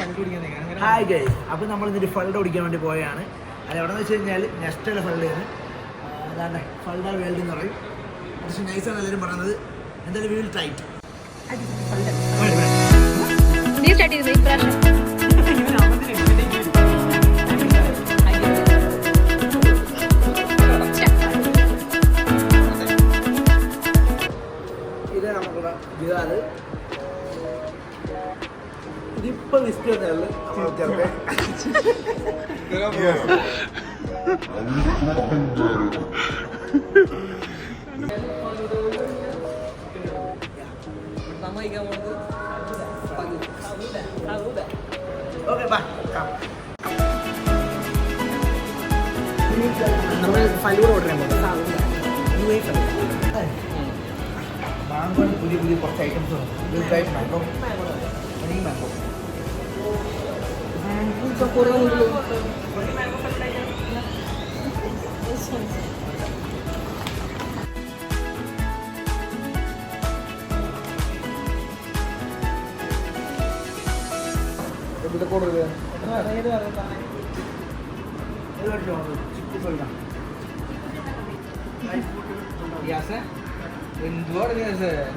Hi guys, അപ്പോൾ നമ്മൾ ഇന്നൊരു ഫൾഡ കുടിക്കാൻ വേണ്ടി പോവുകയാണ്. അത് എവിടെ നിന്ന് വെച്ച് കഴിഞ്ഞാൽ നെസ്റ്റോയുടെ ഫൾഡയാണ്. അതാണ് ഫൾഡ വേൾഡ് എന്ന് പറയും. കുറച്ച് നൈസാണ് എല്ലാവരും പറയുന്നത്. എന്തായാലും വീൽ ടൈറ്റ് ഇത് നമുക്കുള്ള ഗിതാല്. ഇതിപ്പോൾ വിസ്കി വന്നുള്ളൂ നമ്മൾ ചേർത്ത് ഓക്കെ ബാ. നമ്മൾ ഫലൂഡ ഓർഡർ ചെയ്യാൻ പോകുന്നത് മാങ്കോ. പുതിയ പുതിയ കുറച്ച് ഐറ്റംസ് ഉണ്ട്. മാങ്കോ മാങ്കോ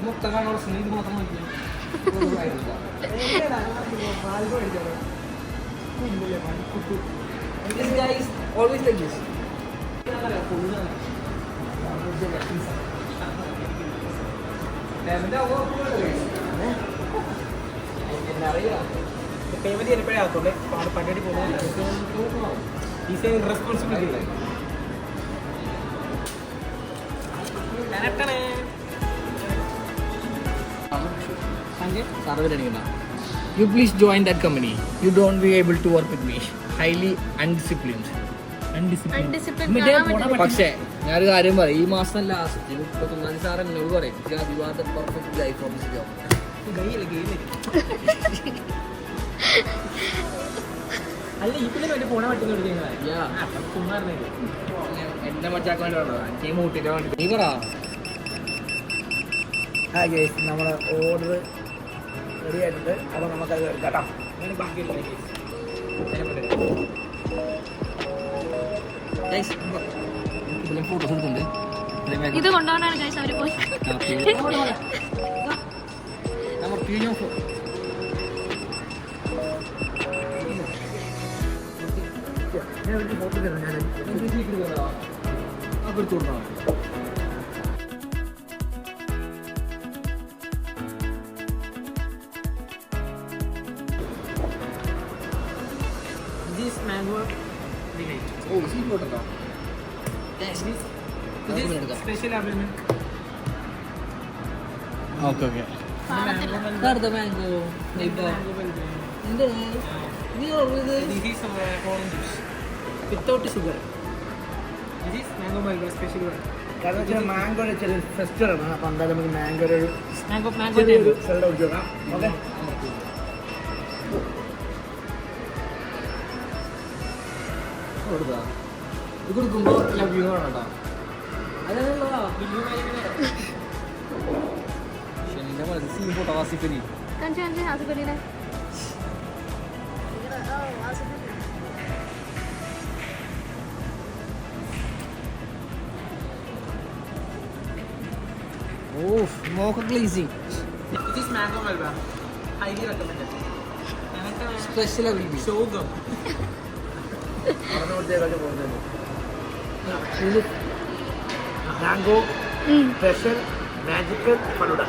മുത്തങ്ങാണോട് സ്നേഹിത് മാത്രം This guy is always like this. Payment എപ്പോഴേ ആകത്തുള്ളൂ. പണ്ടടി പോകുന്നില്ല. Responsibility You please join that company. You don't be able to work with me. Highly undisciplined. പക്ഷേ ഞാനൊരു കാര്യം പറയും, ഈ മാസം ലാസ്റ്റ് 31 സാർ എന്നോട് പറയും you are the perfect guy for this job. എന്നെ മച്ചാക്കാൻ വേണ്ടി പറഞ്ഞതാ. എനിക്ക് മൂട്ടിട്ട് വേണ്ടി നീ പറ. ഹായ് ഗൈസ്, നമ്മളെ ഓർഡർ റെഡി ആയിട്ടുണ്ട്. അപ്പോൾ നമുക്കത് എടുക്കാം. ഫോട്ടോസ് എടുത്തുണ്ട്. ഇത് കൊണ്ടുപോകാനാണ് ഗൈസ് അവര് പോയി. ഫോട്ടോ തരാം ഞാൻ. This mango delight. Oh, this is what about? Yes, this special available. Okay. The mango. This is orange juice without sugar. This is mango Malva special one. കാരണം വെച്ചാൽ മാംഗോയുടെ ചെറിയ ഫെസ്റ്റിവലാണ്. അപ്പോൾ എന്തായാലും നമുക്ക് മാംഗോയുടെ ഒരു സൈഡ് ഔട്ട് നോക്കാം. ഓക്കെ, ഇത് കൊടുക്കുമ്പോൾ ലവ് യു ആണ് കേട്ടോ. അതല്ല scene photo Asif Ali. Oh, mocha glazing. This is mango Malva. Highly recommended. Special available. So good. Mango special magical falooda.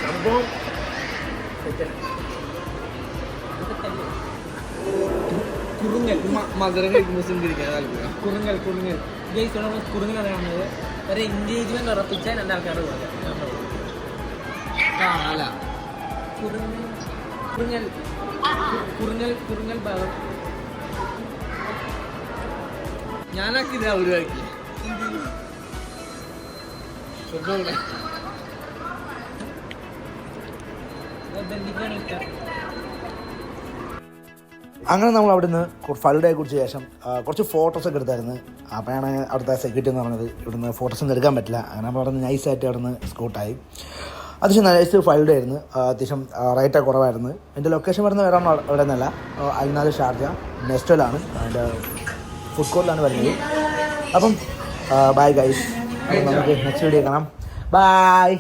സംഭവം കുറുങ്ങൽ മധുരം കഴിക്കുമ്പോൾ സുന്ദരിക്കാൻ താല്പര്യം. കുറുങ്ങൽ കുറുങ്ങൽ അറിയാവുന്നത് ഒരു എൻഗേജ്മെന്റ് ഉറപ്പിച്ച രണ്ടാൾക്കാരുടെ പോലെ അല്ല. കുറുങ്ങൽ ഭാഗം ഞാനാക്കില്ല ഒഴിവാക്കി. അങ്ങനെ നമ്മൾ അവിടുന്ന് ഫലൂഡയെ കുറിച്ച് ശേഷം കുറച്ച് ഫോട്ടോസൊക്കെ എടുത്തായിരുന്നു. അപ്പോഴാണ് അവിടുത്തെ സെക്യൂരിറ്റി എന്ന് പറഞ്ഞത് ഇവിടുന്ന് ഫോട്ടോസൊന്നും എടുക്കാൻ പറ്റില്ല. അങ്ങനെ അവിടെ നിന്ന് നൈസായിട്ട് അവിടെ നിന്ന് സ്കൂട്ടായി. അത്യാവശ്യം നൈസ് ഫൈൽഡ് ആയിരുന്നു. അത്യാവശ്യം റേറ്റ് കുറവായിരുന്നു. എൻ്റെ ലൊക്കേഷൻ വരുന്നത് വേറെ ഇവിടെ നിന്നല്ല, അൽനാദ് ഷാർജ നെസ്റ്റോയിലാണ്, അതിൻ്റെ ഫുഡ് കോർട്ടിലാണ് വരുന്നത്. അപ്പം ബൈ ഗൈസ്, അപ്പം നമുക്ക് നെക്സ്റ്റ് വീഡിയോ കാണാം. ബൈ.